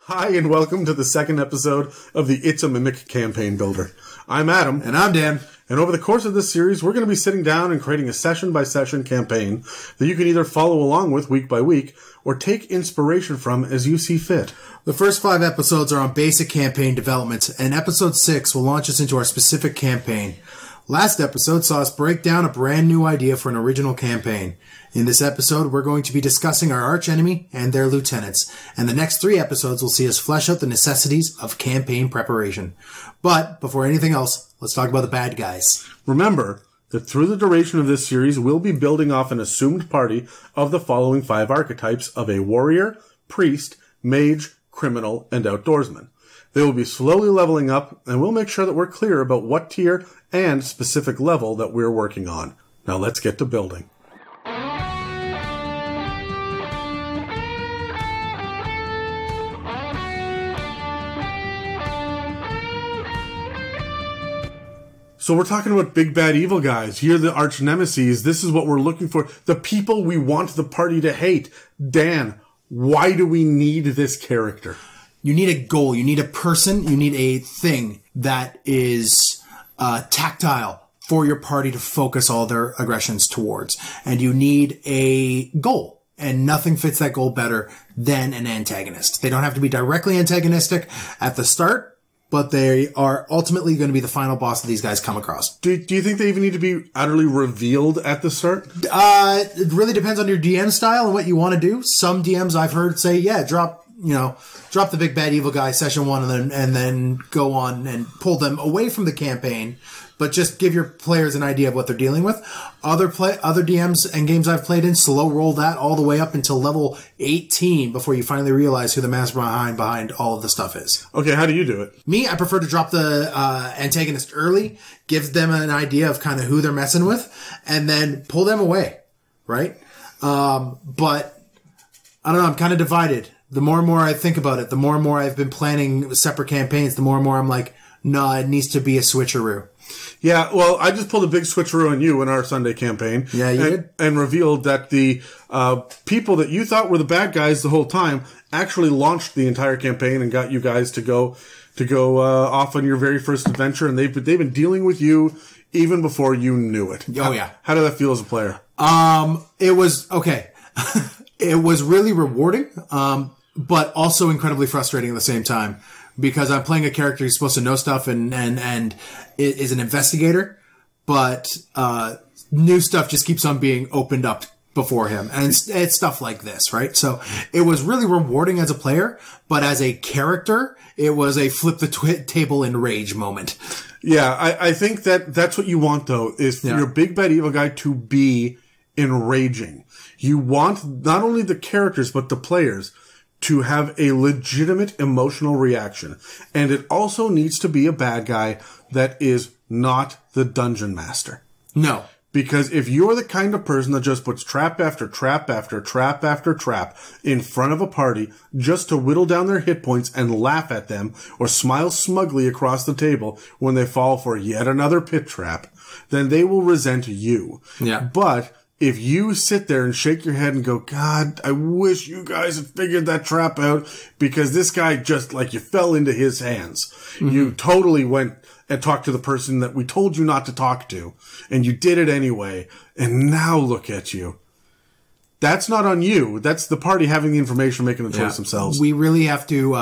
Hi, and welcome to the second episode of the It's a Mimic Campaign Builder. I'm Adam. And I'm Dan. And over the course of this series, we're going to be sitting down and creating a session-by-session campaign that you can either follow along with week by week or take inspiration from as you see fit. The first 5 episodes are on basic campaign development, and episode 6 will launch us into our specific campaign. Last episode saw us break down a brand new idea for an original campaign. In this episode, we're going to be discussing our archenemy and their lieutenants, and the next 3 episodes will see us flesh out the necessities of campaign preparation. But, before anything else, let's talk about the bad guys. Remember that through the duration of this series, we'll be building off an assumed party of the following 5 archetypes of a warrior, priest, mage, criminal, and outdoorsman. They will be slowly leveling up, and we'll make sure that we're clear about what tier and specific level that we're working on. Now let's get to building. So we're talking about big bad evil guys. Here are the arch nemesis. This is what we're looking for. The people we want the party to hate. Dan, why do we need this character? You need a goal. You need a person. You need a thing that is tactile for your party to focus all their aggressions towards. And you need a goal. And nothing fits that goal better than an antagonist. They don't have to be directly antagonistic at the start, but they are ultimately going to be the final boss that these guys come across. Do you think they even need to be utterly revealed at the start? It really depends on your DM style and what you want to do. Some DMs I've heard say, yeah, drop the big bad evil guy session 1 and then go on and pull them away from the campaign, but just give your players an idea of what they're dealing with. Other DMs and games I've played in slow roll that all the way up until level 18 before you finally realize who the mastermind behind all of the stuff is. Okay, how do you do it? Me, I prefer to drop the antagonist early, give them an idea of kind of who they're messing with, and then pull them away, right? But I don't know, I'm kind of divided. The more and more I think about it, the more and more I've been planning separate campaigns, the more and more I'm like, no, it needs to be a switcheroo. Yeah, well, I just pulled a big switcheroo on you in our Sunday campaign. Yeah, you did? And revealed that the people that you thought were the bad guys the whole time actually launched the entire campaign and got you guys to go off on your very first adventure, and they've been dealing with you even before you knew it. Oh, yeah. How did that feel as a player? It was, okay. It was really rewarding, but also incredibly frustrating at the same time. Because I'm playing a character who's supposed to know stuff and is an investigator, but new stuff just keeps on being opened up before him. And it's stuff like this, right? So it was really rewarding as a player, but as a character, it was a flip the table in rage moment. Yeah, I think that's what you want, though, is for your big bad evil guy to be enraging. You want not only the characters, but the players to have a legitimate emotional reaction. And it also needs to be a bad guy that is not the dungeon master. No. Because if you're the kind of person that just puts trap after trap after trap after trap in front of a party just to whittle down their hit points and laugh at them or smile smugly across the table when they fall for yet another pit trap, then they will resent you. Yeah. But if you sit there and shake your head and go, God, I wish you guys had figured that trap out because this guy just, like, you fell into his hands. Mm-hmm. You totally went and talked to the person that we told you not to talk to, and you did it anyway, and now look at you. That's not on you. That's the party having the information, making the choice themselves. We really have to,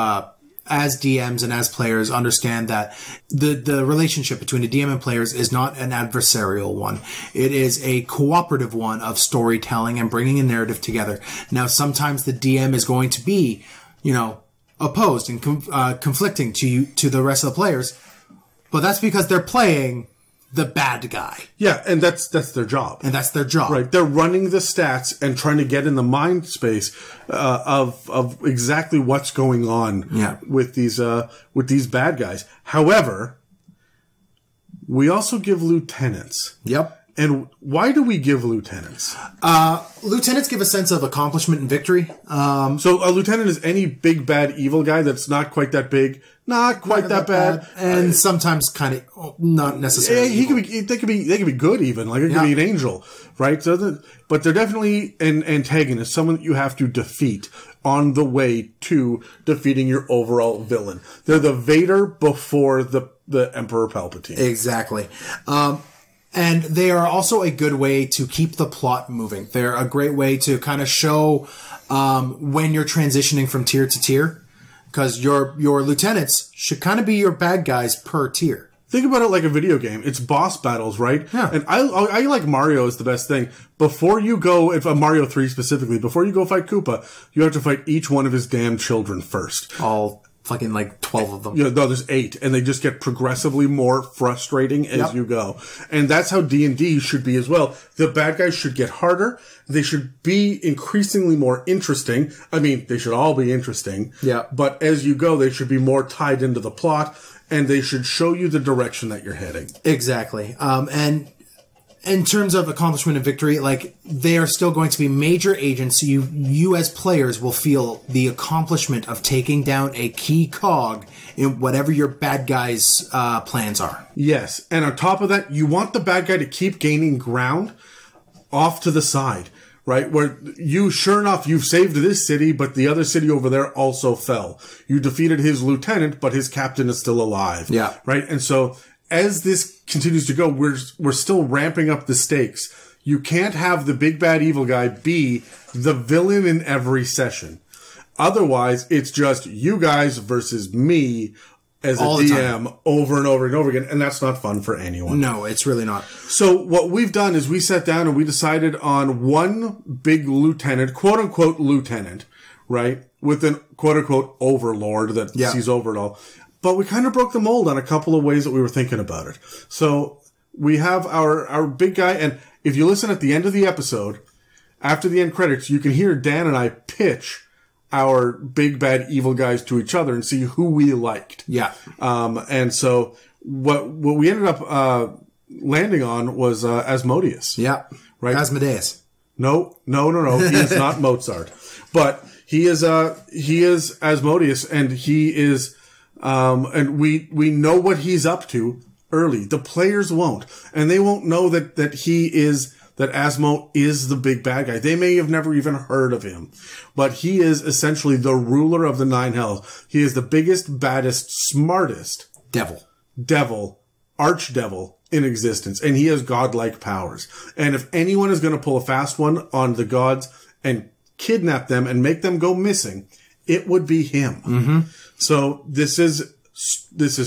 as DMs and as players, understand that the relationship between the DM and players is not an adversarial one. It is a cooperative one of storytelling and bringing a narrative together. Now, sometimes the DM is going to be, opposed and conflicting to the rest of the players, but that's because they're playing the bad guy. Yeah, and that's their job. And that's their job. Right. They're running the stats and trying to get in the mind space of exactly what's going on with these bad guys. However, we also give lieutenants. Yep. And why do we give lieutenants? Lieutenants give a sense of accomplishment and victory. So a lieutenant is any big, bad, evil guy that's not quite that big, not quite that bad. And sometimes kind of not necessarily. Yeah, they could be good even. Like, it could be an angel, right? So but they're definitely an antagonist, someone that you have to defeat on the way to defeating your overall villain. They're the Vader before the Emperor Palpatine. Exactly. And they are also a good way to keep the plot moving. They're a great way to kind of show when you're transitioning from tier to tier, because your lieutenants should kind of be your bad guys per tier. Think about it like a video game. It's boss battles, right? Yeah. And I like Mario is the best thing. Before you go, if Mario 3 specifically, before you go fight Koopa, you have to fight each one of his damn children first. All fucking like 12 of them. Yeah, no, there's 8, and they just get progressively more frustrating as you go. And that's how D&D should be as well. The bad guys should get harder. They should be increasingly more interesting. I mean, they should all be interesting. Yeah. But as you go, they should be more tied into the plot, and they should show you the direction that you're heading. Exactly. And in terms of accomplishment and victory, like, they are still going to be major agents. So you as players will feel the accomplishment of taking down a key cog in whatever your bad guy's plans are. Yes. And on top of that, you want the bad guy to keep gaining ground off to the side, right? Where sure enough, you've saved this city, but the other city over there also fell. You defeated his lieutenant, but his captain is still alive. Yeah. Right? And so as this continues to go, we're still ramping up the stakes. You can't have the big bad evil guy be the villain in every session. Otherwise, it's just you guys versus me as a DM over and over and over again, and that's not fun for anyone. No, it's really not. So what we've done is we sat down and we decided on one big lieutenant, quote-unquote lieutenant, right, with an quote-unquote overlord that sees over it all. But we kind of broke the mold on a couple of ways that we were thinking about it. So we have our big guy, and if you listen at the end of the episode, after the end credits, you can hear Dan and I pitch our big bad evil guys to each other and see who we liked. Yeah. And so what we ended up landing on was Asmodeus. Yeah. Right? Asmodeus. No. He is not Mozart. But he is Asmodeus, and he is and we know what he's up to early. The players won't. And they won't know that Asmo is the big bad guy. They may have never even heard of him. But he is essentially the ruler of the Nine Hells. He is the biggest, baddest, smartest devil, archdevil in existence. And he has godlike powers. And if anyone is going to pull a fast one on the gods and kidnap them and make them go missing, it would be him. Mm-hmm. So this is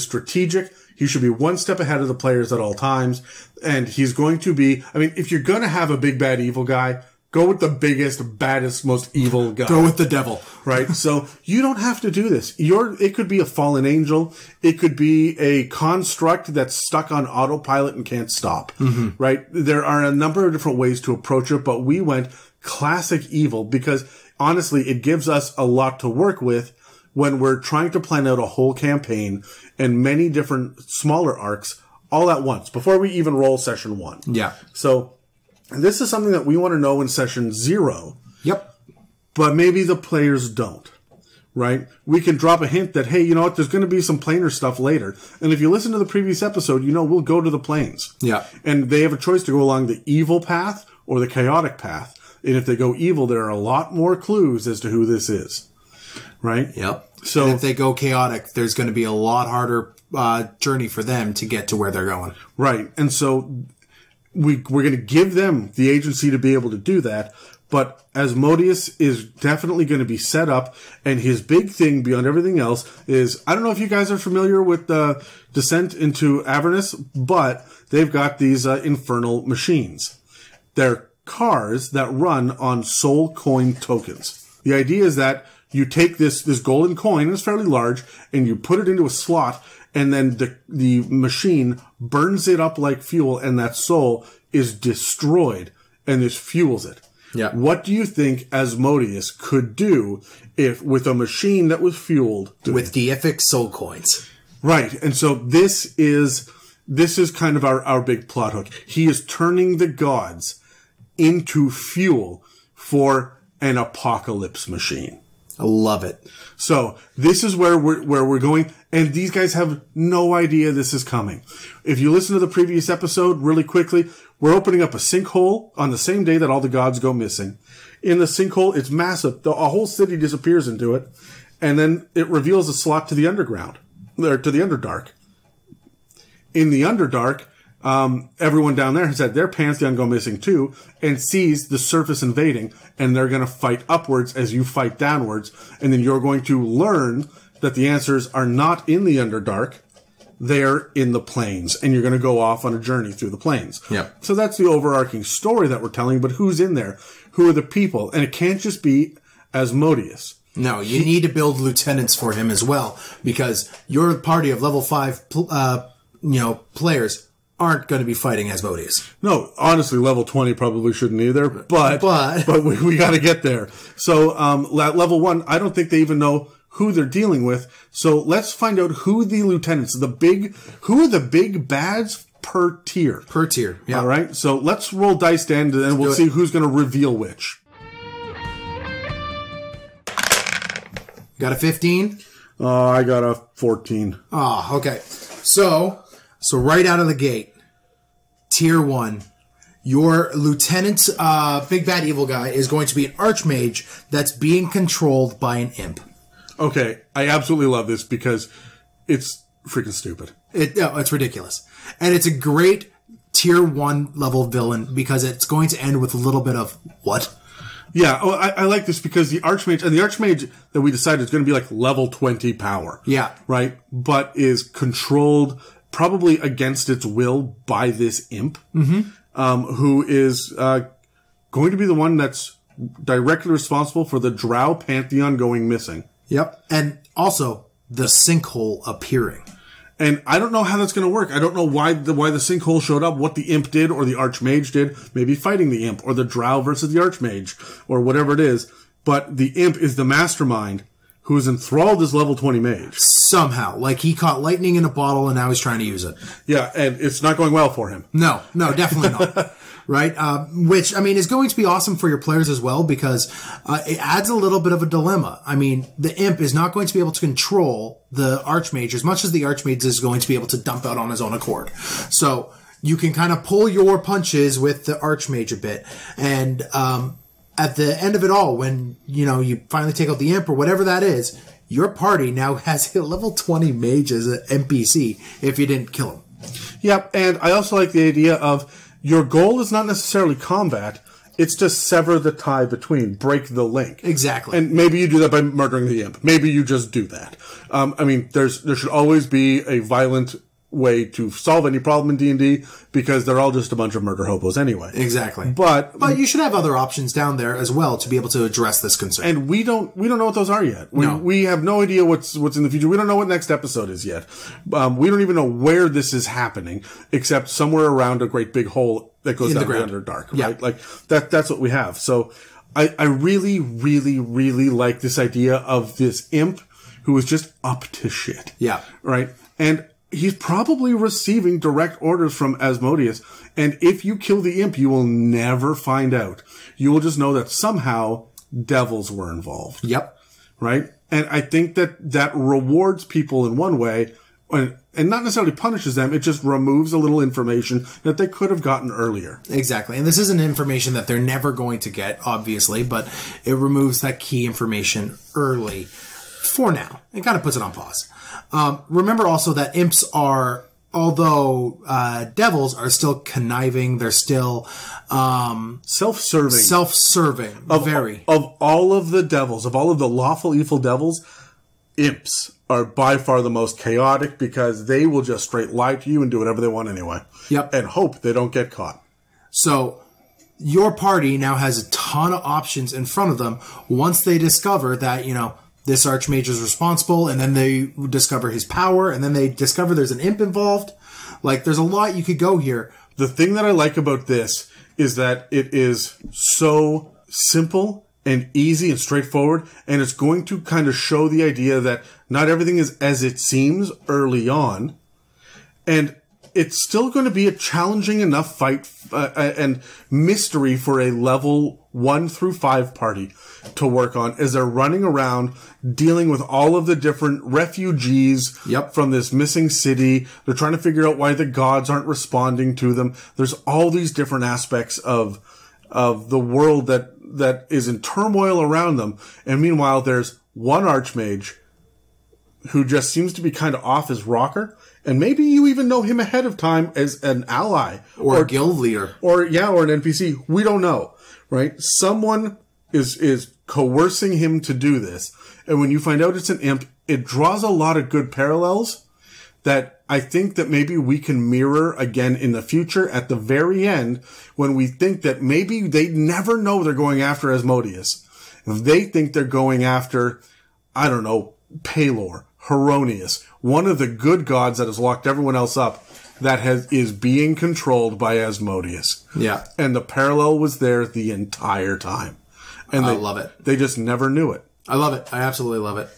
strategic. He should be one step ahead of the players at all times. And he's going to be, I mean, if you're going to have a big bad evil guy, go with the biggest, baddest, most evil guy. Go with the devil. Right? So you don't have to do this. It could be a fallen angel. It could be a construct that's stuck on autopilot and can't stop. Mm-hmm. Right? There are a number of different ways to approach it, but we went classic evil because honestly, it gives us a lot to work with when we're trying to plan out a whole campaign and many different smaller arcs all at once before we even roll session 1. Yeah. So this is something that we want to know in session 0. Yep. But maybe the players don't, right? We can drop a hint that, hey, you know what? There's going to be some planar stuff later. And if you listen to the previous episode, you know, we'll go to the planes. Yeah. And they have a choice to go along the evil path or the chaotic path. And if they go evil, there are a lot more clues as to who this is. Right? Yep. So and if they go chaotic, there's going to be a lot harder journey for them to get to where they're going. Right. And so we're going to give them the agency to be able to do that. But Asmodeus is definitely going to be set up. And his big thing beyond everything else is, I don't know if you guys are familiar with Descent into Avernus, but they've got these infernal machines. They're cars that run on soul coin tokens. The idea is that you take this golden coin, and it's fairly large, and you put it into a slot, and then the machine burns it up like fuel, and that soul is destroyed, and this fuels it. Yeah. What do you think Asmodeus could do if with a machine that was fueled with deific soul coins? Right. And so this is this is kind of our big plot hook. He is turning the gods into fuel for an apocalypse machine. I love it. So this is where we're going, and these guys have no idea this is coming. If you listen to the previous episode really quickly, we're opening up a sinkhole on the same day that all the gods go missing. In the sinkhole, it's massive. A whole city disappears into it, and then it reveals a slot to the underground, or to the Underdark. In the Underdark, everyone down there has had their pantheon go missing too, and sees the surface invading, and they're going to fight upwards as you fight downwards, and then you're going to learn that the answers are not in the Underdark, they're in the plains, and you're going to go off on a journey through the plains. Yep. So that's the overarching story that we're telling, but who's in there? Who are the people? And it can't just be Asmodeus. No, you need to build lieutenants for him as well, because your party of level 5, players aren't going to be fighting Asmodeus. No, honestly, level 20 probably shouldn't either, but we got to get there. So, level 1, I don't think they even know who they're dealing with. So let's find out who the lieutenants, who are the big bads per tier. Per tier, yeah. All right, so let's roll dice, Dan, and we'll see who's going to reveal which. Got a 15? I got a 14. Oh, okay. So right out of the gate, tier 1, your lieutenant's big bad evil guy is going to be an Archmage that's being controlled by an imp. Okay, I absolutely love this because it's freaking stupid. It's ridiculous. And it's a great tier 1 level villain because it's going to end with a little bit of what? Yeah, I like this because the Archmage that we decided is going to be like level 20 power. Yeah. Right? But is controlled probably against its will by this imp, who is going to be the one that's directly responsible for the Drow pantheon going missing. Yep. And also the sinkhole appearing. And I don't know how that's going to work. I don't know why the sinkhole showed up, what the imp did or the Archmage did, maybe fighting the imp or the Drow versus the Archmage or whatever it is. But the imp is the mastermind who has enthralled this level 20 mage. Somehow. Like he caught lightning in a bottle and now he's trying to use it. Yeah, and it's not going well for him. No, definitely not. Right? Which, I mean, is going to be awesome for your players as well because it adds a little bit of a dilemma. I mean, the imp is not going to be able to control the Archmage as much as the Archmage is going to be able to dump out on his own accord. So you can kind of pull your punches with the Archmage a bit. And at the end of it all, when, you finally take out the imp or whatever that is, your party now has a level 20 mage as an NPC if you didn't kill him. Yep, and I also like the idea of your goal is not necessarily combat, it's to sever the tie between, break the link. Exactly. And maybe you do that by murdering the imp. Maybe you just do that. I mean, there should always be a violent way to solve any problem in D&D because they're all just a bunch of murder hobos anyway. Exactly. But you should have other options down there as well to be able to address this concern. And we don't know what those are yet. We have no idea what's in the future. We don't know what next episode is yet. We don't even know where this is happening except somewhere around a great big hole that goes down the Underdark, right? Yeah. Like that's what we have. So I really, really, really like this idea of this imp who is just up to shit. Yeah. Right? And he's probably receiving direct orders from Asmodeus. And if you kill the imp, you will never find out. You will just know that somehow devils were involved. Yep. Right? And I think that rewards people in one way and not necessarily punishes them. It just removes a little information that they could have gotten earlier. Exactly. And this isn't information that they're never going to get, obviously, but it removes that key information early for now. It kind of puts it on pause. Remember also that imps are, although devils are still conniving, they're still self-serving. Self-serving. Of all of the devils, of all of the lawful evil devils, imps are by far the most chaotic because they will just straight lie to you and do whatever they want anyway. Yep. And hope they don't get caught. So your party now has a ton of options in front of them once they discover that, this Archmage is responsible, and then they discover his power, and then they discover there's an imp involved. Like, there's a lot you could go here. The thing that I like about this is that it is so simple and easy and straightforward, and it's going to kind of show the idea that not everything is as it seems early on. And it's still going to be a challenging enough fight and mystery for a level 1 through 5 party to work on as they're running around dealing with all of the different refugees from this missing city. They're trying to figure out why the gods aren't responding to them. There's all these different aspects of the world that is in turmoil around them. And meanwhile, there's one Archmage who just seems to be kind of off his rocker. And maybe you even know him ahead of time as an ally. Or a guild leader. Or an NPC. We don't know, right? Someone is coercing him to do this. And when you find out it's an imp, it draws a lot of good parallels that I think that maybe we can mirror again in the future at the very end when we think that maybe they never know they're going after Asmodeus. They think they're going after, I don't know, Pelor, Heronius, one of the good gods that has locked everyone else up that is being controlled by Asmodeus. Yeah. And the parallel was there the entire time. And I love it. They just never knew it. I love it. I absolutely love it.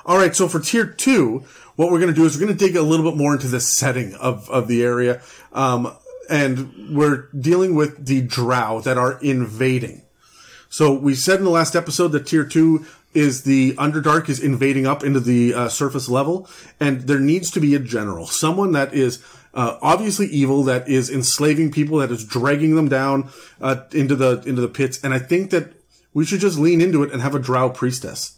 All right, so for tier 2, what we're going to do is we're going to dig a little bit more into the setting of the area. And we're dealing with the drow that are invading. So we said in the last episode that tier 2 is the Underdark is invading up into the surface level, and there needs to be a general, someone that is obviously evil, that is enslaving people, that is dragging them down into the pits. And I think that we should just lean into it and have a Drought Priestess.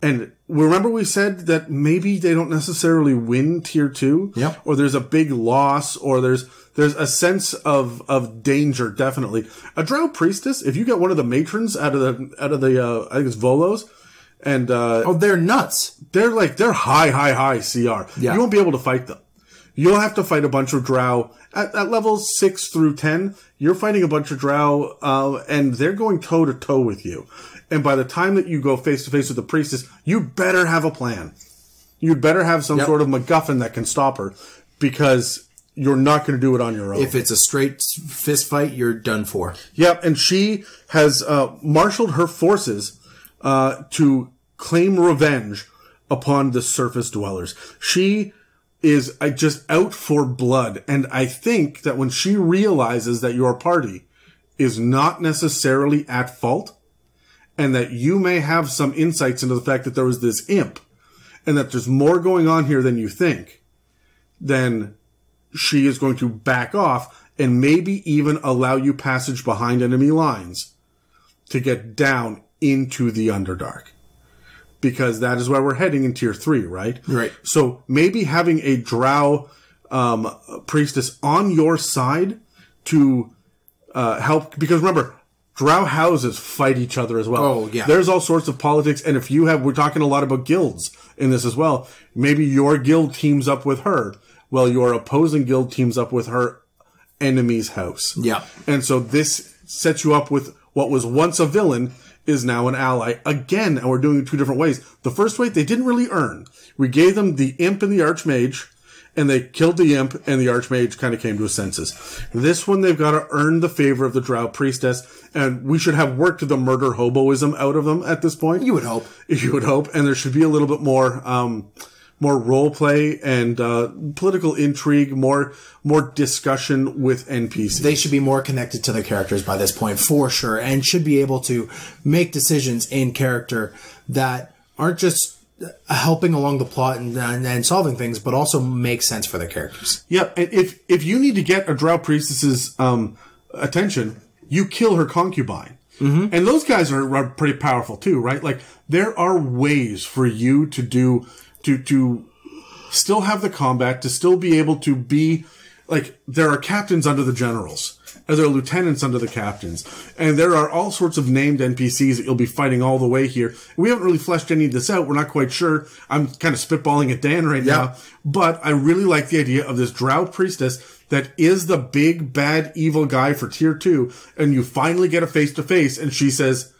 And remember we said that maybe they don't necessarily win tier 2, or there's a big loss, or there's a sense of danger, definitely. A Drought Priestess, if you get one of the matrons out of the I think it's Volos, and they're nuts. They're high CR. Yeah. You won't be able to fight them. You'll have to fight a bunch of drow at levels 6 through 10. You're fighting a bunch of drow, and they're going toe to toe with you. And by the time that you go face to face with the priestess, you better have a plan. You'd better have some sort of MacGuffin that can stop her, because you're not going to do it on your own. If it's a straight fist fight, you're done for. Yep, and she has marshaled her forces to claim revenge upon the surface dwellers. She is just out for blood, and I think that when she realizes that your party is not necessarily at fault, and that you may have some insights into the fact that there was this imp, and that there's more going on here than you think, then she is going to back off and maybe even allow you passage behind enemy lines to get down into the Underdark. Because that is where we're heading in tier 3, right? Right. So maybe having a drow priestess on your side to help, because remember, drow houses fight each other as well. Oh, yeah. There's all sorts of politics, and if you have, we're talking a lot about guilds in this as well. Maybe your guild teams up with her, while your opposing guild teams up with her enemy's house. Yeah. And so this sets you up with what was once a villain is now an ally again, and we're doing it 2 different ways. The first way, they didn't really earn. We gave them the imp and the Archmage, and they killed the imp, and the Archmage kind of came to his senses. This one, they've got to earn the favor of the Drought Priestess, and we should have worked the murder hoboism out of them at this point. You would hope. You would hope, and there should be a little bit more role play and political intrigue, more discussion with NPCs. They should be more connected to their characters by this point, for sure, and should be able to make decisions in character that aren't just helping along the plot and solving things, but also make sense for their characters. Yeah, and if you need to get a Drought Priestess's attention, you kill her concubine. Mm-hmm. And those guys are pretty powerful too, right? Like, there are ways for you to do to still have the combat, to still be able to be, like, there are captains under the generals, and there are lieutenants under the captains, and there are all sorts of named NPCs that you'll be fighting all the way here. We haven't really fleshed any of this out. We're not quite sure. I'm kind of spitballing at Dan right now, but I really like the idea of this Drought Priestess that is the big, bad, evil guy for tier 2, and you finally get a face-to-face, and she says,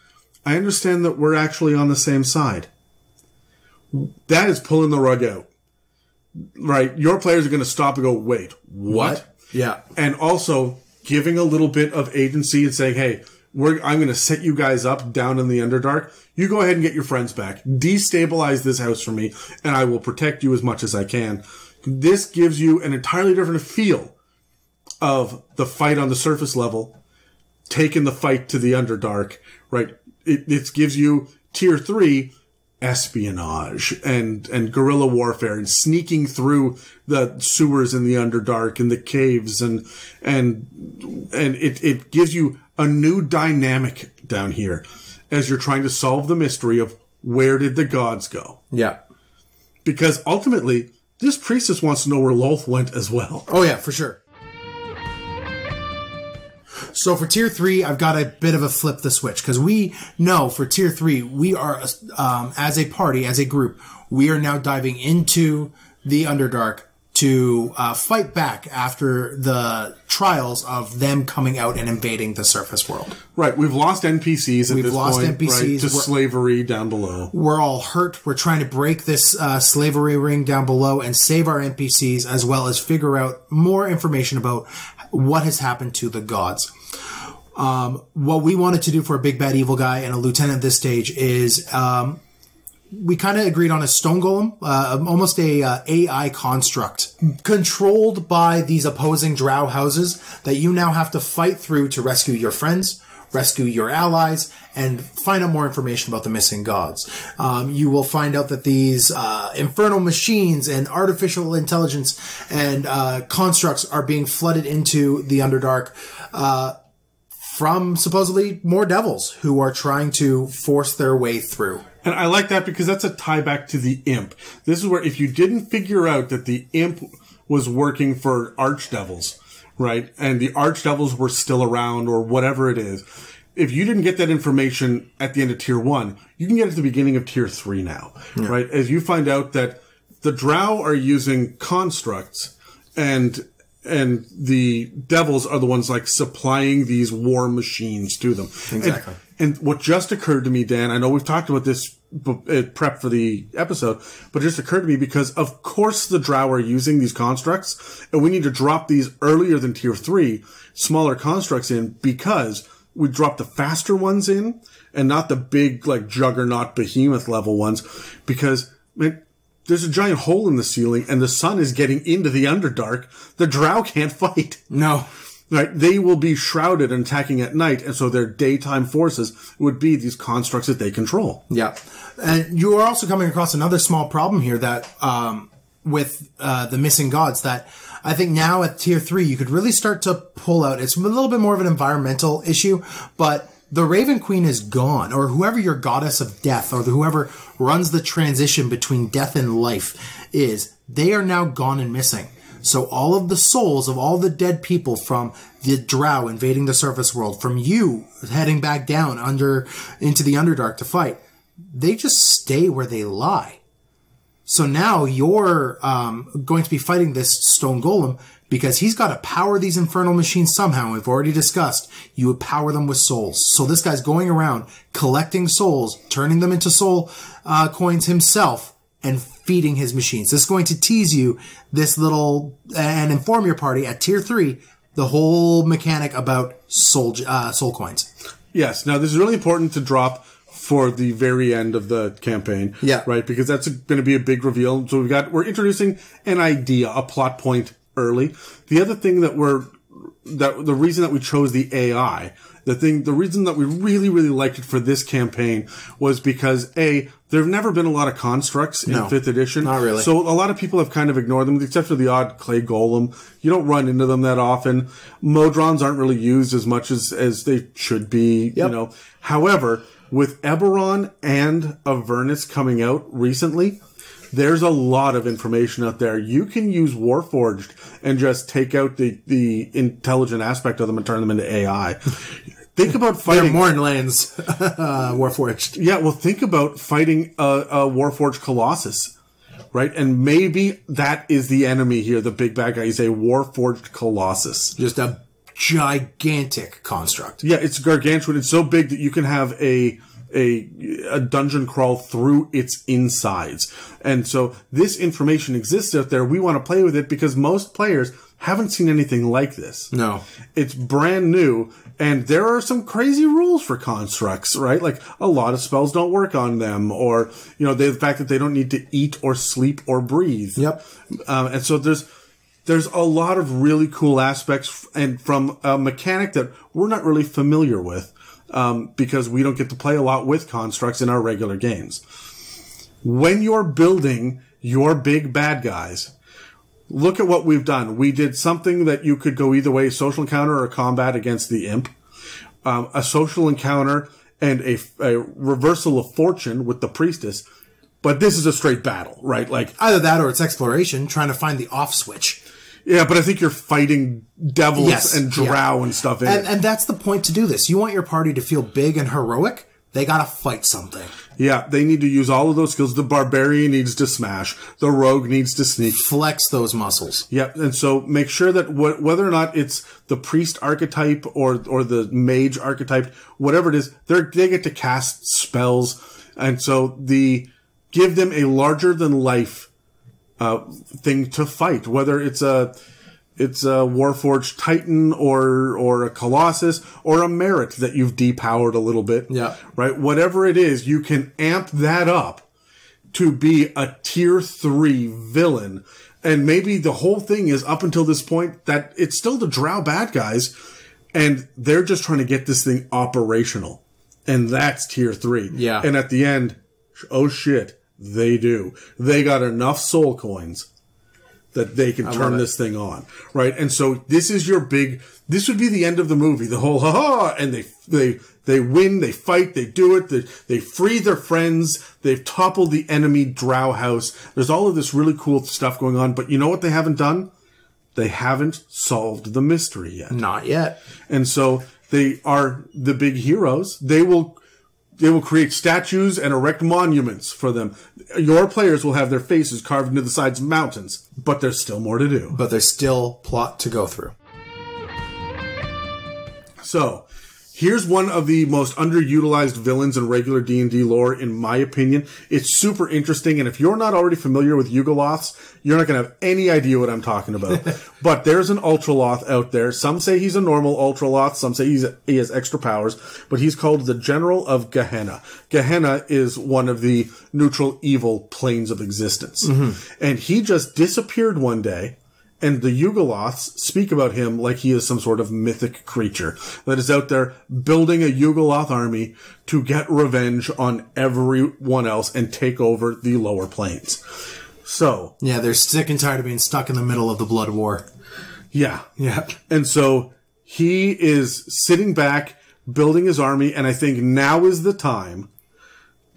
I understand that we're actually on the same side. That is pulling the rug out. Right? Your players are going to stop and go, wait, what? Yeah. And also giving a little bit of agency and saying, hey, I'm going to set you guys up down in the Underdark. You go ahead and get your friends back. Destabilize this house for me, and I will protect you as much as I can. This gives you an entirely different feel of the fight on the surface level, taking the fight to the Underdark, right? It gives you tier 3 espionage and guerrilla warfare and sneaking through the sewers in the Underdark and the caves and it gives you a new dynamic down here as you're trying to solve the mystery of where did the gods go? Yeah. Because ultimately, this priestess wants to know where Lolth went as well. Oh yeah, for sure. So for tier 3, I've got a bit of a flip the switch because we know for tier 3, we are, as a party, as a group, we are now diving into the Underdark to fight back after the trials of them coming out and invading the surface world. Right. We've lost NPCs at We've this lost point, NPCs. right, to slavery down below. We're all hurt. We're trying to break this slavery ring down below and save our NPCs as well as figure out more information about what has happened to the gods. What we wanted to do for a big bad evil guy and a lieutenant at this stage is we kind of agreed on a stone golem, almost a AI construct controlled by these opposing drow houses that you now have to fight through to rescue your friends, rescue your allies, and find out more information about the missing gods. You will find out that these infernal machines and artificial intelligence and constructs are being flooded into the Underdark from supposedly more devils who are trying to force their way through. And I like that because that's a tie back to the imp. This is where if you didn't figure out that the imp was working for archdevils, right, and the archdevils were still around or whatever it is, if you didn't get that information at the end of tier 1, you can get it at the beginning of tier 3 now, right? As you find out that the drow are using constructs and the devils are the ones like supplying these war machines to them. Exactly. And what just occurred to me, Dan, I know we've talked about this prep for the episode, but it just occurred to me because of course the drow are using these constructs and we need to drop these earlier than tier 3, smaller constructs in because we drop the faster ones in and not the big like juggernaut behemoth level ones because, man, there's a giant hole in the ceiling and the sun is getting into the Underdark. The drow can't fight. No. Right? They will be shrouded and attacking at night, and so their daytime forces would be these constructs that they control. Yeah. And you are also coming across another small problem here that, with the missing gods that I think now at tier 3 you could really start to pull out. It's a little bit more of an environmental issue, but the Raven Queen is gone, or whoever your goddess of death, or whoever runs the transition between death and life is, they are now gone and missing. So all of the souls of all the dead people from the drow invading the surface world, from you heading back down into the Underdark to fight, they just stay where they lie. So now you're going to be fighting this stone golem because he's got to power these infernal machines somehow. We've already discussed you would power them with souls. So this guy's going around collecting souls, turning them into soul coins himself, and feeding his machines. This is going to tease you this little and inform your party at tier 3 the whole mechanic about soul coins. Yes. Now this is really important to drop for the very end of the campaign. Yeah. Right? Because that's going to be a big reveal. So we're introducing an idea, a plot point early. The other thing that the reason that we chose the AI, the reason that we really, really liked it for this campaign was because there have never been a lot of constructs in 5th edition. Not really. So a lot of people have kind of ignored them, except for the odd clay golem. You don't run into them that often. Modrons aren't really used as much as they should be, you know. However, with Eberron and Avernus coming out recently, there's a lot of information out there. You can use Warforged and just take out the intelligent aspect of them and turn them into AI. Think about fighting... They're Mornlands Warforged. Yeah, well, think about fighting a Warforged Colossus, right? And maybe that is the enemy here, the big bad guy. He's a Warforged Colossus. Just a gigantic construct. Yeah, it's gargantuan. It's so big that you can have a dungeon crawl through its insides. And so this information exists out there. We want to play with it because most players haven't seen anything like this. No. It's brand new, and there are some crazy rules for constructs, right? Like, a lot of spells don't work on them, or, the fact that they don't need to eat or sleep or breathe. Yep. And so there's a lot of really cool aspects, and from a mechanic that we're not really familiar with, because we don't get to play a lot with constructs in our regular games. When you're building your big bad guys, look at what we've done. We did something that you could go either way, social encounter or combat against the imp, a social encounter and a reversal of fortune with the priestess. But this is a straight battle, right? Like, either that or it's exploration, trying to find the off switch. Yeah, but I think you're fighting devils and drow and stuff. And that's the point to do this. You want your party to feel big and heroic. They gotta fight something. Yeah, they need to use all of those skills. The barbarian needs to smash. The rogue needs to sneak. Flex those muscles. Yep, and so make sure that whether or not it's the priest archetype or the mage archetype, whatever it is, they get to cast spells. And so give them a larger than life thing to fight, whether it's a Warforged Titan or a Colossus or a Merit that you've depowered a little bit. Yeah. Right? Whatever it is, you can amp that up to be a tier 3 villain. And maybe the whole thing is up until this point that it's still the drow bad guys and they're just trying to get this thing operational. And that's tier 3. Yeah. And at the end, oh shit, they do. They got enough soul coins that they can turn this thing on, right? And so this is this would be the end of the movie, the whole ha-ha, and they win, they fight, they do it, they free their friends, they've toppled the enemy drow house. There's all of this really cool stuff going on, but you know what they haven't done? They haven't solved the mystery yet. Not yet. And so they are the big heroes. They will create statues and erect monuments for them. Your players will have their faces carved into the sides of mountains, but there's still more to do. But there's still plot to go through. So, here's one of the most underutilized villains in regular D&D lore, in my opinion. It's super interesting, and if you're not already familiar with Yugoloths, you're not going to have any idea what I'm talking about. But there's an Ultraloth out there. Some say he's a normal Ultraloth. Some say he has extra powers. But he's called the General of Gehenna. Gehenna is one of the neutral evil planes of existence. Mm-hmm. And he just disappeared one day. And the Yugoloths speak about him like he is some sort of mythic creature that is out there building a Yugoloth army to get revenge on everyone else and take over the lower planes. So. Yeah, they're sick and tired of being stuck in the middle of the Blood War. Yeah. Yeah. And so he is sitting back, building his army, and I think now is the time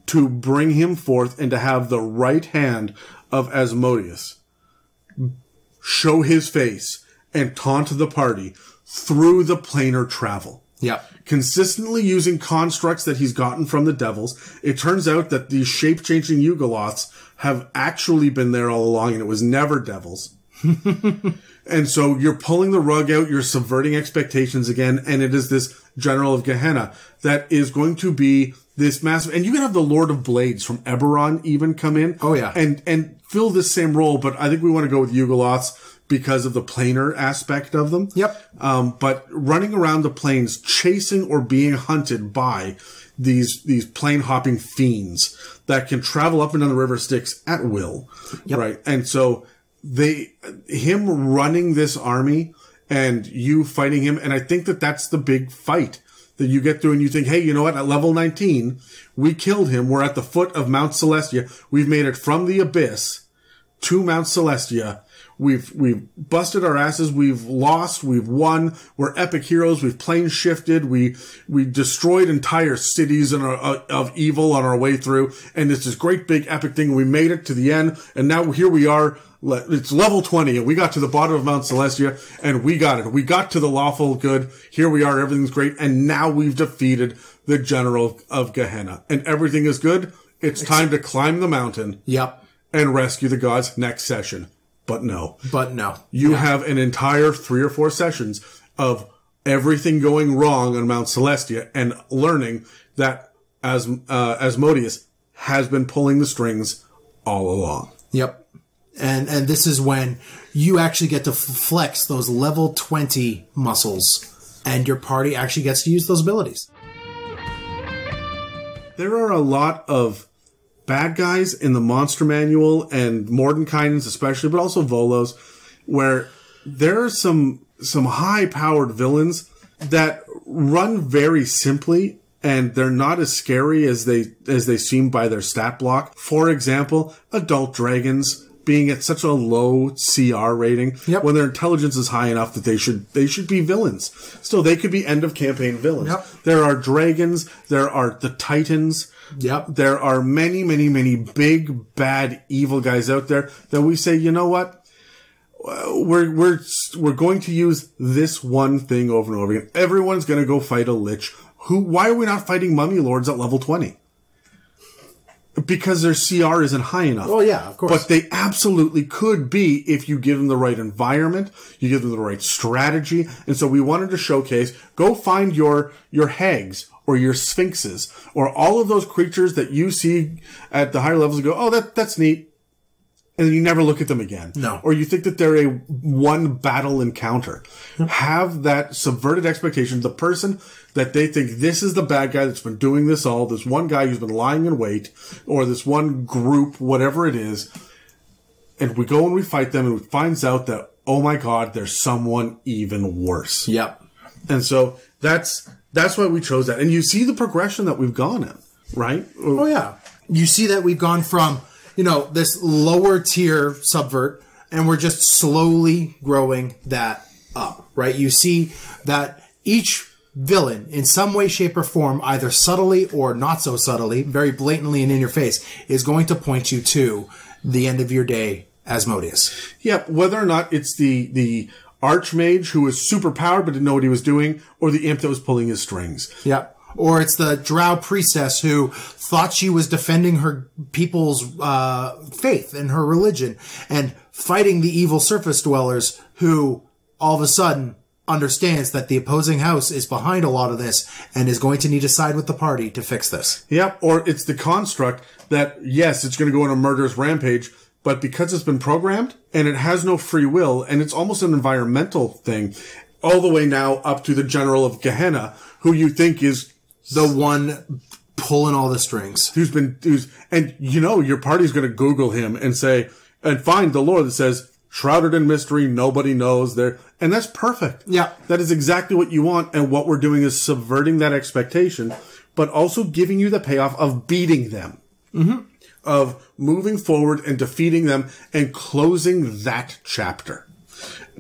to bring him forth and to have the right hand of Asmodeus show his face and taunt the party through the planar travel. Yep. Consistently using constructs that he's gotten from the devils. It turns out that these shape-changing Yugoloths have actually been there all along, and it was never devils. And so you're pulling the rug out, you're subverting expectations again, and it is this General of Gehenna that is going to be this massive, and you can have the Lord of Blades from Eberron even come in. Oh yeah. And fill this same role, but I think we want to go with Yugoloths because of the planar aspect of them. Yep. But running around the plains, chasing or being hunted by these plane hopping fiends that can travel up and down the river Styx at will. Yep. Right. And so him running this army and you fighting him. And I think that that's the big fight that you get through and you think, hey, you know what? At level 19, we killed him. We're at the foot of Mount Celestia. We've made it from the abyss to Mount Celestia. We've busted our asses. We've lost. We've won. We're epic heroes. We've plane shifted. We destroyed entire cities of evil on our way through. And it's this great big epic thing. We made it to the end. And now here we are. It's level 20 and we got to the bottom of Mount Celestia and we got it. We got to the lawful good. Here we are. Everything's great. And now we've defeated the General of Gehenna and everything is good. It's time to climb the mountain. Yep. And rescue the gods next session. But no. You Yeah. have an entire 3 or 4 sessions of everything going wrong on Mount Celestia and learning that Asmodeus has been pulling the strings all along. Yep. And this is when you actually get to flex those level 20 muscles, and your party actually gets to use those abilities. There are a lot of bad guys in the Monster Manual, and Mordenkainen's especially, but also Volos, where there are some high-powered villains that run very simply, and they're not as scary as they seem by their stat block. For example, adult dragons being at such a low CR rating, when their intelligence is high enough that they should be villains. Still, they could be end of campaign villains. Yep. There are dragons. There are the Titans. Yep. There are many, many, many big, bad, evil guys out there that we say, you know what? We're going to use this one thing over and over again. Everyone's going to go fight a lich. Why are we not fighting mummy lords at level 20? Because their CR isn't high enough. Oh, yeah, of course. But they absolutely could be if you give them the right environment, you give them the right strategy. And so we wanted to showcase, go find your hags or your sphinxes or all of those creatures that you see at the higher levels and go, oh, that's neat. And then you never look at them again. No. Or you think that they're a one battle encounter. Have that subverted expectation. The person that they think this is the bad guy that's been doing this all, this one guy who's been lying in wait, or this one group, whatever it is. And we go and we fight them and it finds out that, oh my God, there's someone even worse. Yep. And so that's why we chose that. And you see the progression that we've gone in, right? Oh, yeah. You see that we've gone from, this lower tier subvert, and we're just slowly growing that up, right? You see that each villain, in some way, shape, or form, either subtly or not so subtly, very blatantly and in your face, is going to point you to the end of your day, Asmodeus. Yeah, whether or not it's the Archmage who was super powered but didn't know what he was doing, or the imp that was pulling his strings. Yeah. Or it's the Drought Priestess who thought she was defending her people's faith and her religion and fighting the evil surface dwellers who all of a sudden understands that the opposing house is behind a lot of this and is going to need to side with the party to fix this. Yep. Or it's the construct that, yes, it's going to go on a murderous rampage, but because it's been programmed and it has no free will and it's almost an environmental thing, all the way now up to the General of Gehenna, who you think is the one pulling all the strings. And your party's going to Google him and say, and find the lore that says, shrouded in mystery, nobody knows there. And that's perfect. Yeah. That is exactly what you want. And what we're doing is subverting that expectation, but also giving you the payoff of beating them. Mm-hmm. Of moving forward and defeating them and closing that chapter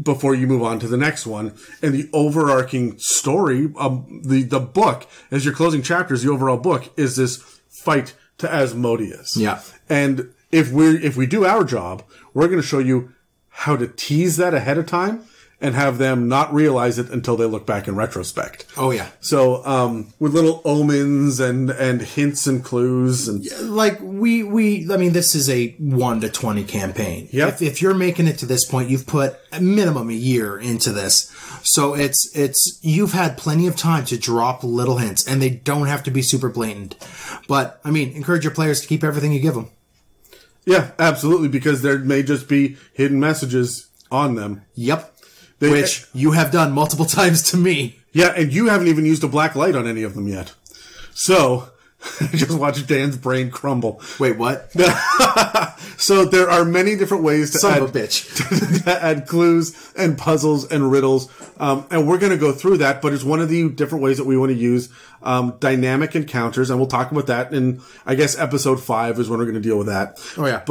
before you move on to the next one. And the overarching story of the book, as your closing chapters, the overall book is this fight to Asmodeus. Yeah. And if we do our job, we're going to show you how to tease that ahead of time and have them not realize it until they look back in retrospect. Oh, yeah. So, with little omens and hints and clues and like this is a 1 to 20 campaign. Yep. If you're making it to this point, you've put a minimum a year into this. So you've had plenty of time to drop little hints, and they don't have to be super blatant. But encourage your players to keep everything you give them. Yeah, absolutely, because there may just be hidden messages on them. Yep. Which you have done multiple times to me. Yeah, and you haven't even used a black light on any of them yet. So, just watch Dan's brain crumble. Wait, what? So there are many different ways to Son of a bitch. to add clues and puzzles and riddles. And we're going to go through that, but it's one of the different ways that we want to use dynamic encounters. And we'll talk about that in, I guess, episode 5 is when we're going to deal with that. Oh, yeah.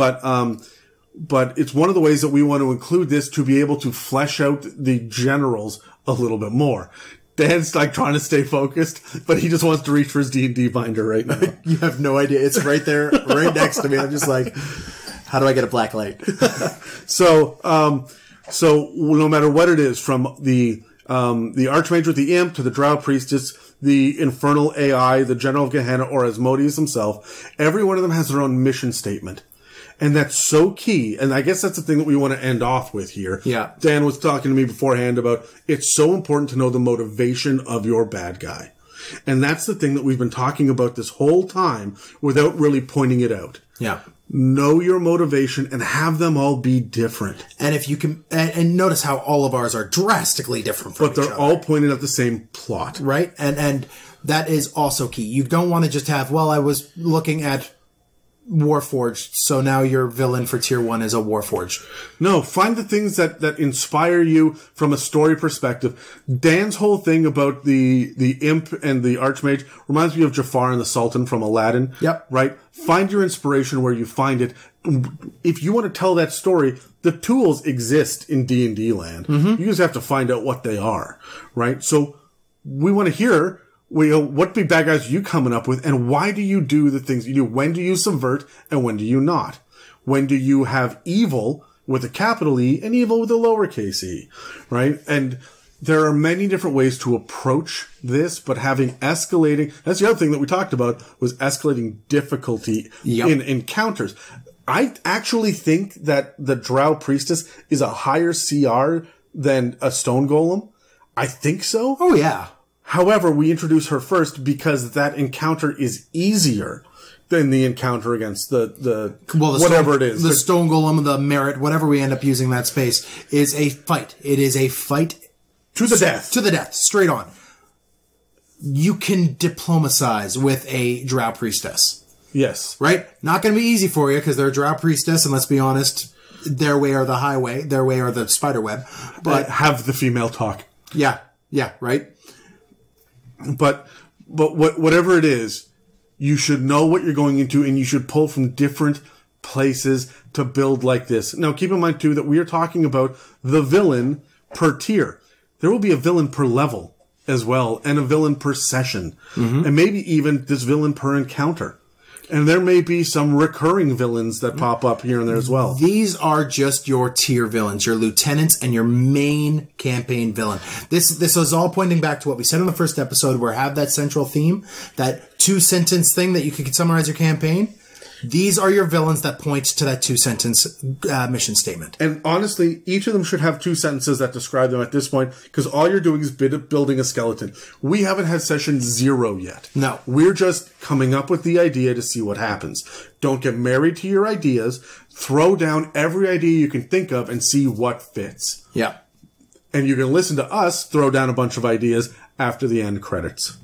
But it's one of the ways that we want to include this to be able to flesh out the generals a little bit more. Dan's like trying to stay focused, but he just wants to reach for his D&D binder right now. You have no idea. It's right there, right next to me. I'm just like, how do I get a black light? So no matter what it is, from the Archmage with the Imp to the Drought Priestess, the Infernal AI, the General of Gehenna, or Asmodeus himself, every one of them has their own mission statement. And that's so key. And I guess that's the thing that we want to end off with here. Yeah. Dan was talking to me beforehand about it's so important to know the motivation of your bad guy. And that's the thing that we've been talking about this whole time without really pointing it out. Yeah. Know your motivation and have them all be different. And if you can, and notice how all of ours are drastically different from each other. But they're all pointing at the same plot. Right? And that is also key. You don't want to just have, well, I was looking at Warforged, so now your villain for tier 1 is a Warforged. No, find the things that inspire you from a story perspective. Dan's whole thing about the imp and the Archmage reminds me of Jafar and the Sultan from Aladdin. Yep. Right? Find your inspiration where you find it. If you want to tell that story, the tools exist in D&D land. You just have to find out what they are. Right? So we want to hear what big bad guys are you coming up with, and why do you do the things you do? When do you subvert, and when do you not? When do you have evil with a capital E and evil with a lowercase e, right? And there are many different ways to approach this, but having escalating, that's the other thing that we talked about, was escalating difficulty in encounters. I actually think that the Drought Priestess is a higher CR than a Stone Golem. I think so. Oh, yeah. However, we introduce her first because that encounter is easier than the encounter against the whatever it is. The Stone Golem, the Merit, whatever we end up using that space, is a fight. It is a fight to the death. To the death, straight on. You can diplomatize with a Drought Priestess. Yes. Right? Not going to be easy for you because they're a Drought Priestess, and let's be honest, their way or the highway, their way or the spider web. But have the female talk. Yeah, right? But whatever it is, you should know what you're going into, and you should pull from different places to build like this. Now, keep in mind, too, that we are talking about the villain per tier. There will be a villain per level as well, and a villain per session. And maybe even this villain per encounter. And there may be some recurring villains that pop up here and there as well. These are just your tier villains, your lieutenants, and your main campaign villain. This is all pointing back to what we said in the first episode, where have that central theme, that 2-sentence thing that you could summarize your campaign. These are your villains that point to that 2-sentence mission statement. And honestly, each of them should have 2 sentences that describe them at this point, because all you're doing is building a skeleton. We haven't had session 0 yet. No. We're just coming up with the idea to see what happens. Don't get married to your ideas. Throw down every idea you can think of and see what fits. Yeah. And you can listen to us throw down a bunch of ideas after the end credits.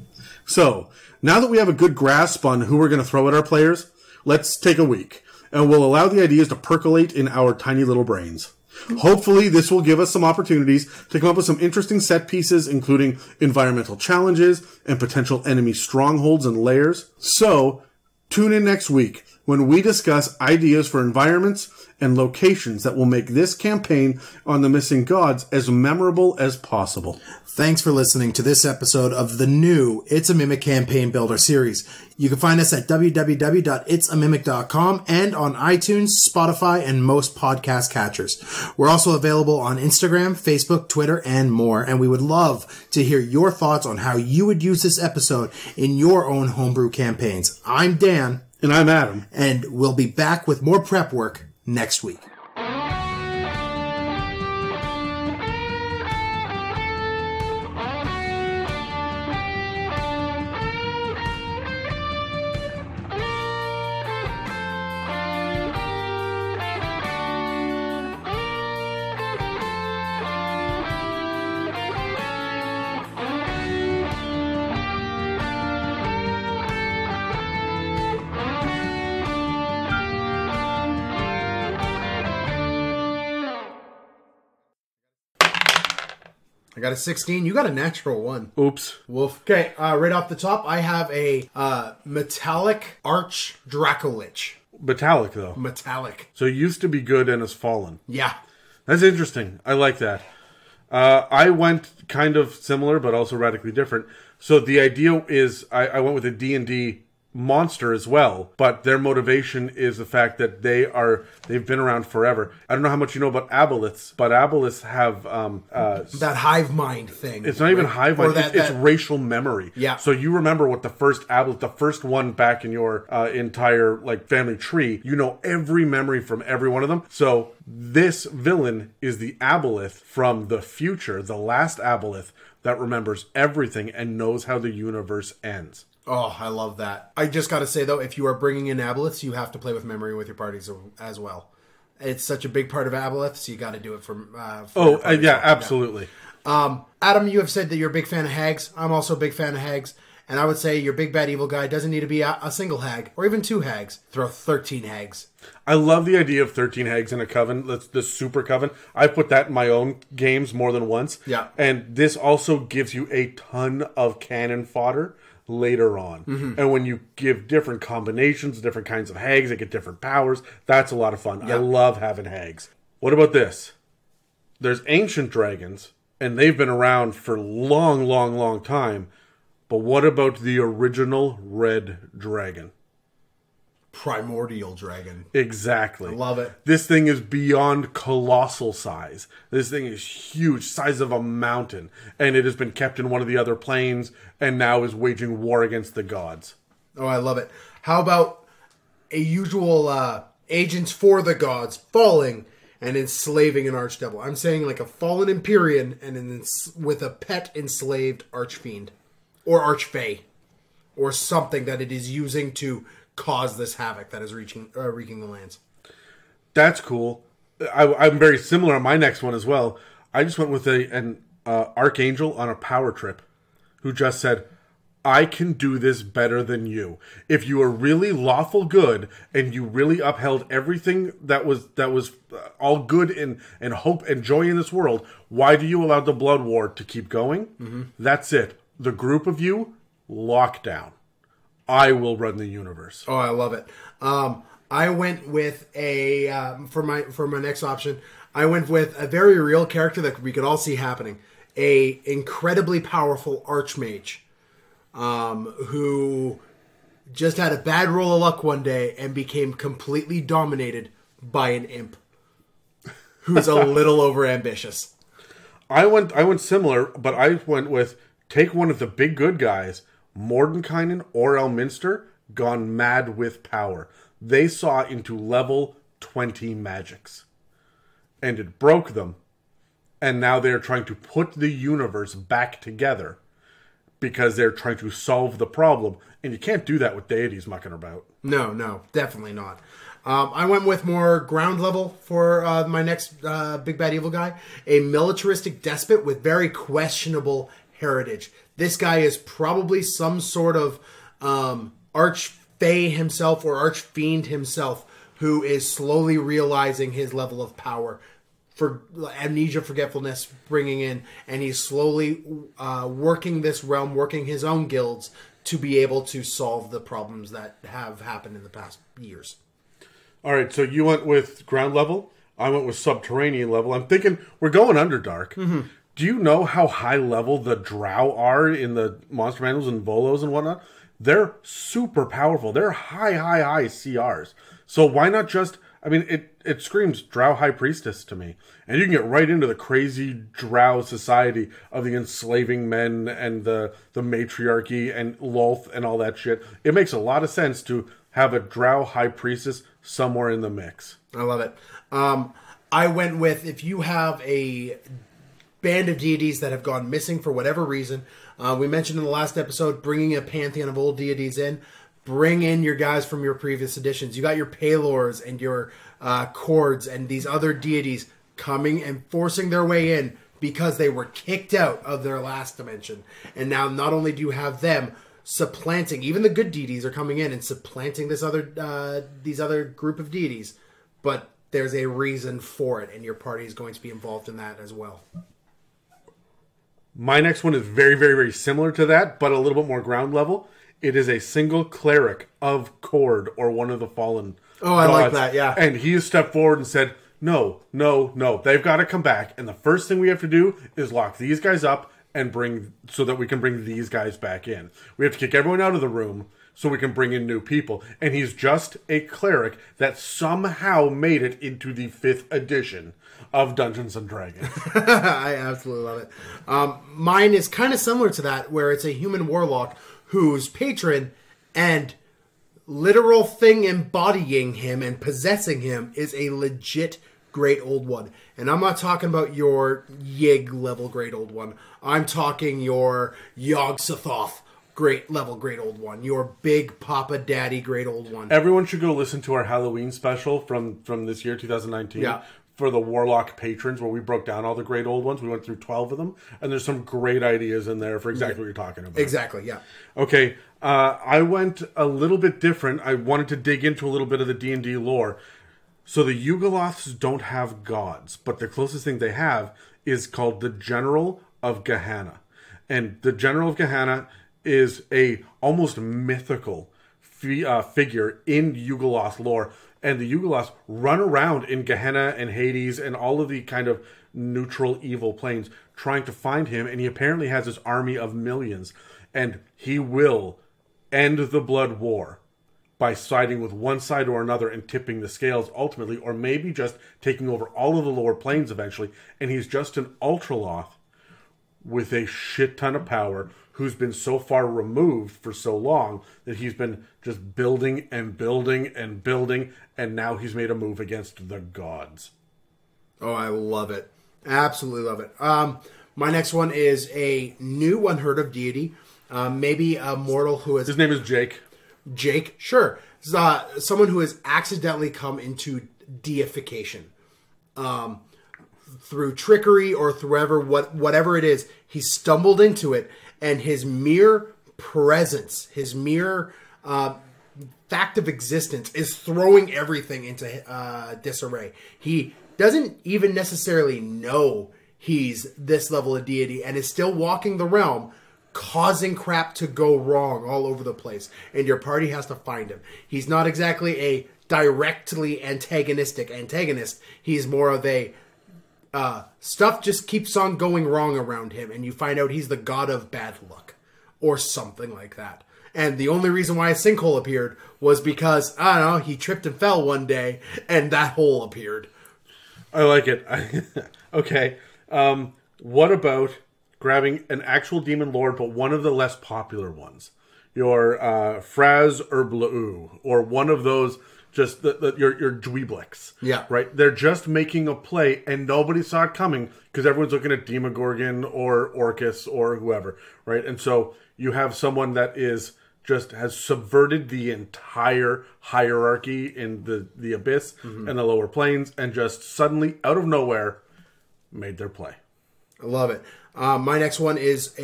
So, now that we have a good grasp on who we're going to throw at our players, let's take a week, and we'll allow the ideas to percolate in our tiny little brains. Hopefully, this will give us some opportunities to come up with some interesting set pieces, including environmental challenges and potential enemy strongholds and lairs. So, tune in next week when we discuss ideas for environments and locations that will make this campaign on the Missing Gods as memorable as possible. Thanks for listening to this episode of the new It's a Mimic Campaign Builder series. You can find us at www.itsamimic.com and on iTunes, Spotify, and most podcast catchers. We're also available on Instagram, Facebook, Twitter, and more, and we would love to hear your thoughts on how you would use this episode in your own homebrew campaigns. I'm Dan. And I'm Adam. And we'll be back with more prep work next week. I got a 16. You got a natural 1. Oops. Wolf. Okay, right off the top, I have a metallic arch Dracolich. Metallic, though. Metallic. So it used to be good and has fallen. Yeah. That's interesting. I like that. I went kind of similar, but also radically different. So the idea is I went with a D&D monster as well, but their motivation is the fact that they've been around forever. I don't know how much you know about aboliths, but aboliths have that hive mind thing. It's not even hive mind. It's racial memory. Yeah. So you remember what the first abolith, the first one back in your entire family tree. You know every memory from every one of them. So this villain is the abolith from the future, the last abolith that remembers everything and knows how the universe ends. Oh, I love that. I just got to say, though, if you are bringing in aboleths, you have to play with memory with your parties as well. It's such a big part of aboleths, you got to do it for yeah, absolutely. Yeah. Adam, you have said that you're a big fan of hags. I'm also a big fan of hags. And I would say your big bad evil guy doesn't need to be a single hag or even 2 hags. Throw 13 hags. I love the idea of 13 hags in a coven. That's the super coven. I put that in my own games more than once. Yeah. And this also gives you a ton of cannon fodder later on. Mm-hmm. And when you give different combinations, different kinds of hags, they get different powers. That's a lot of fun. Yeah. I love having hags. What about this? There's ancient dragons, and they've been around for long time. But what about the original red dragon? Primordial dragon. Exactly. I love it. This thing is beyond colossal size. This thing is huge, size of a mountain. And it has been kept in one of the other planes and now is waging war against the gods. Oh, I love it. How about a usual agents for the gods falling and enslaving an archdevil? I'm saying like a fallen Empyrean and with a pet enslaved archfiend. Or archfey. Or something that it is using to cause this havoc that is wreaking the lands. That's cool. I'm very similar on my next one as well. I just went with an archangel on a power trip who just said, I can do this better than you. If you are really lawful good and you really upheld everything that was all good and hope and joy in this world, why do you allow the blood war to keep going? Mm-hmm. That's it. The group of you, lock down. I will run the universe. Oh, I love it. I went with for my next option, I went with a very real character that we could all see happening. A incredibly powerful Archmage, who just had a bad roll of luck one day and became completely dominated by an imp who's a little overambitious. I went similar, but I went with take one of the big good guys, Mordenkainen or Elminster, gone mad with power. They saw into level 20 magics. And it broke them. And now they're trying to put the universe back together because they're trying to solve the problem. And you can't do that with deities mucking about. No, definitely not. I went with more ground level for my next big bad evil guy. A militaristic despot with very questionable heritage. This guy is probably some sort of archfey himself or archfiend himself who is slowly realizing his level of power. For amnesia, forgetfulness bringing in, and he's slowly working this realm, working his own guilds to be able to solve the problems that have happened in the past years. All right, so you went with ground level. I went with subterranean level. I'm thinking we're going Underdark. Mm-hmm. Do you know how high level the Drow are in the Monster Manuals and Volos and whatnot? They're super powerful. They're high CRs. So why not just... I mean, it screams Drow High Priestess to me. And you can get right into the crazy Drow society of the enslaving men and the matriarchy and Lolth and all that shit. It makes a lot of sense to have a Drow High Priestess somewhere in the mix. I love it. I went with, if you have a band of deities that have gone missing for whatever reason, we mentioned in the last episode, bringing a pantheon of old deities in. Bring in your guys from your previous editions. You got your Palors and your Cords and these other deities coming and forcing their way in because they were kicked out of their last dimension. And now not only do you have them supplanting, even the good deities are coming in and supplanting these other group of deities, but there's a reason for it, and your party is going to be involved in that as well. My next one is very, very, very similar to that, but a little bit more ground level. It is a single cleric of Cord or one of the fallen gods. I like that, yeah. And he has stepped forward and said, no. They've got to come back. And the first thing we have to do is lock these guys up and so that we can bring these guys back in. We have to kick everyone out of the room so we can bring in new people. And he's just a cleric that somehow made it into the 5th edition of Dungeons & Dragons. I absolutely love it. Mine is kind of similar to that, where it's a human warlock whose patron and literal thing embodying him and possessing him is a legit Great Old One. And I'm not talking about your Yig level Great Old One. I'm talking your Yog-Sothoth great old one. Your big papa daddy great old one. Everyone should go listen to our Halloween special from this year, 2019. Yeah. For the Warlock patrons, where we broke down all the great old ones. We went through 12 of them, and there's some great ideas in there for exactly what you're talking about. Exactly, yeah. Okay, I went a little bit different. I wanted to dig into a little bit of the D&D lore. So the Yugoloths don't have gods, but the closest thing they have is called the General of Gehenna. And the General of Gehenna is a almost mythical figure in Yugoloth lore. And the Yugoloths run around in Gehenna and Hades and all of the kind of neutral evil planes trying to find him. And he apparently has this army of millions. And he will end the blood war by siding with one side or another and tipping the scales ultimately. Or maybe just taking over all of the lower planes eventually. And he's just an Ultraloth with a shit ton of power, who's been so far removed for so long that he's been just building and building and building, and now he's made a move against the gods. Oh, I love it. Absolutely love it. My next one is a new unheard of deity. Maybe a mortal who has... His name is Jake. Jake, sure. Someone who has accidentally come into deification. Through trickery or through whatever it is, he stumbled into it, and his mere presence, his mere fact of existence is throwing everything into disarray. He doesn't even necessarily know he's this level of deity and is still walking the realm, causing crap to go wrong all over the place, and your party has to find him. He's not exactly a directly antagonistic antagonist. He's more of a stuff just keeps on going wrong around him, and you find out he's the god of bad luck or something like that. And the only reason why a sinkhole appeared was because, I don't know, he tripped and fell one day and that hole appeared. I like it. Okay. What about grabbing an actual demon lord, but one of the less popular ones? Your Fraz Herbleu, or one of those, just your Dweeblix. Yeah. Right? They're just making a play, and nobody saw it coming because everyone's looking at Demogorgon or Orcus or whoever. Right? And so you have someone that has subverted the entire hierarchy in the Abyss and the lower planes, and just suddenly, out of nowhere, made their play. I love it. My next one is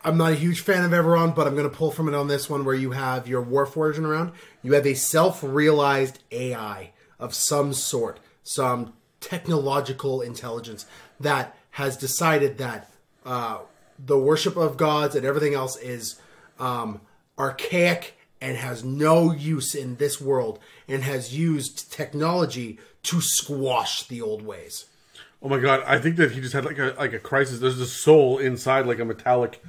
I'm not a huge fan of Everon, but I'm going to pull from it on this one, where you have your Warforged around. You have a self-realized AI of some sort, some technological intelligence that has decided that the worship of gods and everything else is archaic and has no use in this world, and has used technology to squash the old ways. Oh my god! I think that he just had like a crisis. There's a soul inside, like a metallic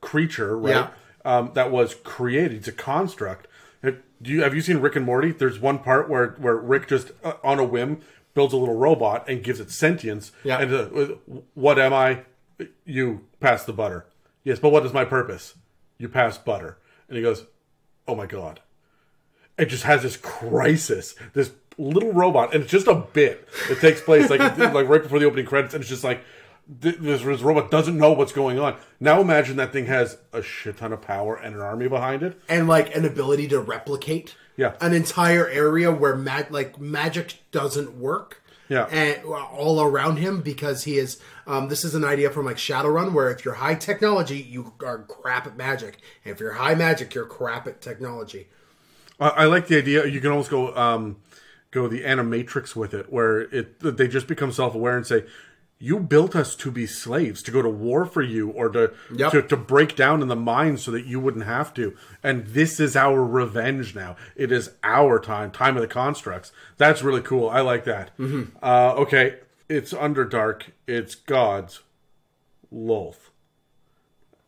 creature, right? Yeah. That was created. It's a construct. Have you seen Rick and Morty? There's one part where Rick just on a whim builds a little robot and gives it sentience. Yeah. And what am I? You pass the butter. Yes, but what is my purpose? You pass butter. And he goes, oh my god. It just has this crisis. This little robot, and it's just a bit. It takes place like right before the opening credits, and it's just like this robot doesn't know what's going on. Now imagine that thing has a shit ton of power and an army behind it, and like an ability to replicate an entire area where magic doesn't work. Yeah, and all around him, because he is. This is an idea from like Shadowrun, where if you're high technology, you are crap at magic, and if you're high magic, you're crap at technology. I like the idea. You can almost go the Animatrix with it, where they just become self-aware and say, you built us to be slaves, to go to war for you, or to break down in the mines so that you wouldn't have to. And this is our revenge now. It is our time of the constructs. That's really cool. I like that. Mm-hmm. Okay, it's Underdark. It's gods. Lolth.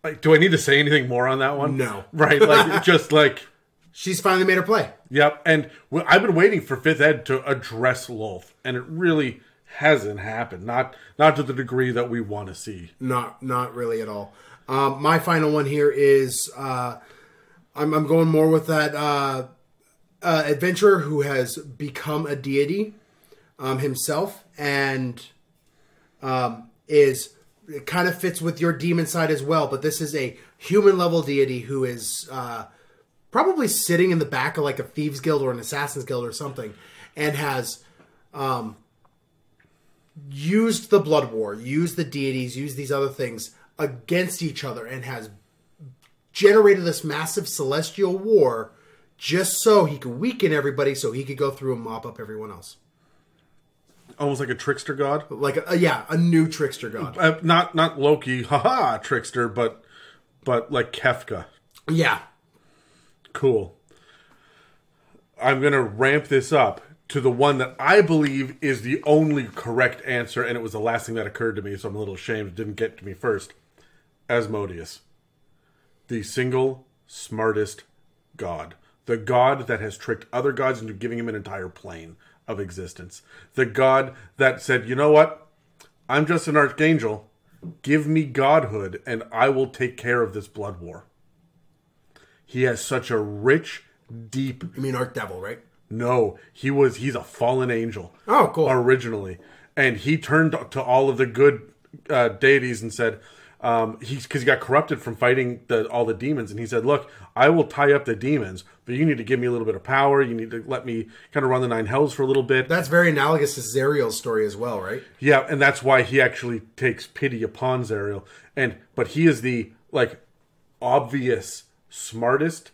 Like, do I need to say anything more on that one? No. Right, like just like... She's finally made her play. Yep, and I've been waiting for 5th Ed to address Lolth, and it really hasn't happened. Not to the degree that we want to see. Not really at all. My final one here is I'm going more with that adventurer who has become a deity himself, and is it kind of fits with your demon side as well, but this is a human level deity who is probably sitting in the back of like a thieves guild or an assassin's guild or something, and has used the blood war, used the deities, used these other things against each other, and has generated this massive celestial war just so he could weaken everybody, so he could go through and mop up everyone else. Almost like a trickster god? Like, a new trickster god. Not Loki, haha, trickster, but like Kefka. Yeah. Cool. I'm going to ramp this up to the one that I believe is the only correct answer, and it was the last thing that occurred to me, so I'm a little ashamed it didn't get to me first. Asmodeus. The single smartest god. The god that has tricked other gods into giving him an entire plane of existence. The god that said, you know what? I'm just an archangel. Give me godhood, and I will take care of this blood war. He has such a rich, deep... You mean Archdevil, right? No, he's a fallen angel. Oh, cool. Originally. And he turned to all of the good deities and said... because he got corrupted from fighting all the demons, and he said, look, I will tie up the demons, but you need to give me a little bit of power. You need to let me kind of run the nine hells for a little bit. That's very analogous to Zariel's story as well, right? Yeah, and that's why he actually takes pity upon Zariel. But he is the obvious smartest,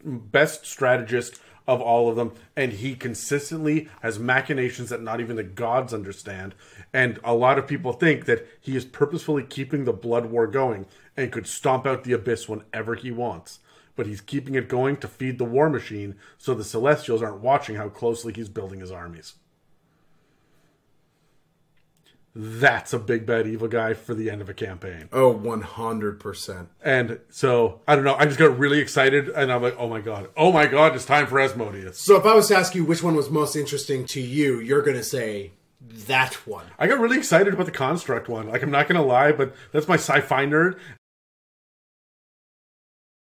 best strategist of all of them, and he consistently has machinations that not even the gods understand. And a lot of people think that he is purposefully keeping the blood war going and could stomp out the abyss whenever he wants. But he's keeping it going to feed the war machine so the Celestials aren't watching how closely he's building his armies. That's a big bad evil guy for the end of a campaign. Oh, 100%. And so, I don't know, I just got really excited, and I'm like, oh my god, it's time for Asmodeus. So if I was to ask you which one was most interesting to you, you're going to say that one. I got really excited about the Construct one. Like, I'm not going to lie, but that's my sci-fi nerd,